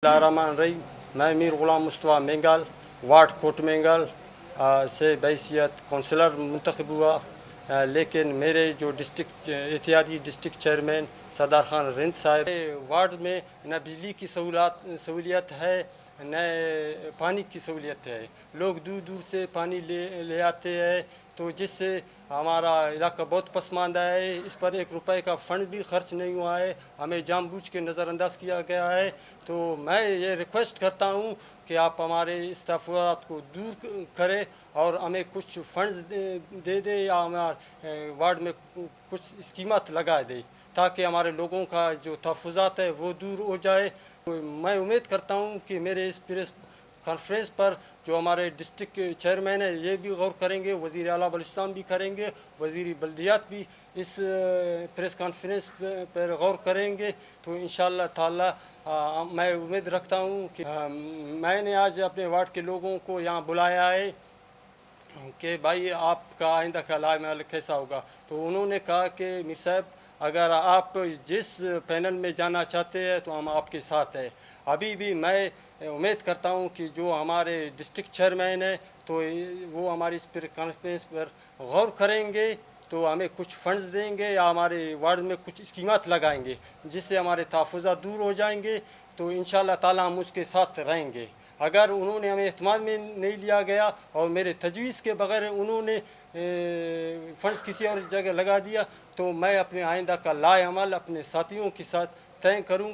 रही मैं मीर गुलाम मुस्तफ़ा मंगल ward coat मंगल से बहैसियत काउंसलर मुंतखब हुआ, लेकिन मेरे जो एहतियाती डिस्ट्रिक्ट चेयरमैन सरदार खान रिंद साहब वार्ड में न बिजली की सहूलियत है न पानी की सहूलियत है। लोग दूर दूर से पानी ले आते हैं, तो जिससे हमारा इलाका बहुत पसमानदा है। इस पर 1 रुपए का फ़ंड भी खर्च नहीं हुआ है, हमें जानबूझ के नज़रअंदाज किया गया है। तो मैं ये रिक्वेस्ट करता हूँ कि आप हमारे इस तफ़ावत को दूर करें और हमें कुछ फंड्स दे दे या हमारे वार्ड में कुछ स्कीमत लगा दे, ताकि हमारे लोगों का जो तहफ़्फ़ुज़ात है वो दूर हो जाए। तो मैं उम्मीद करता हूँ कि मेरे इस प्रेस कॉन्फ्रेंस पर जो हमारे डिस्ट्रिक्ट चेयरमैन है ये भी गौर करेंगे, वज़ीर आला बलूचिस्तान भी करेंगे, वज़ीर बल्दियात भी इस प्रेस कॉन्फ्रेंस पर गौर करेंगे। तो इंशाअल्लाह ताला मैं उम्मीद रखता हूँ कि मैंने आज अपने वार्ड के लोगों को यहाँ बुलाया है कि भाई आपका आइंदा का लाइमल कैसा होगा। तो उन्होंने कहा कि मीर साहब, अगर आप जिस पैनल में जाना चाहते हैं तो हम आपके साथ हैं। अभी भी मैं उम्मीद करता हूं कि जो हमारे डिस्ट्रिक्ट चेयरमैन है तो वो हमारी इस कॉन्फ्रेंस पर गौर करेंगे, तो हमें कुछ फंड्स देंगे या हमारे वार्ड में कुछ स्कीमत लगाएंगे जिससे हमारे तहफ़्फ़ुज़ात दूर हो जाएंगे। तो इंशाअल्लाह ताला हम उसके साथ रहेंगे। अगर उन्होंने हमें एतमाद में नहीं लिया गया और मेरे तजवीज़ के बगैर उन्होंने फंड्स किसी और जगह लगा दिया, तो मैं अपने आइंदा का लाएअमल अपने साथियों के साथ तय करूँगा।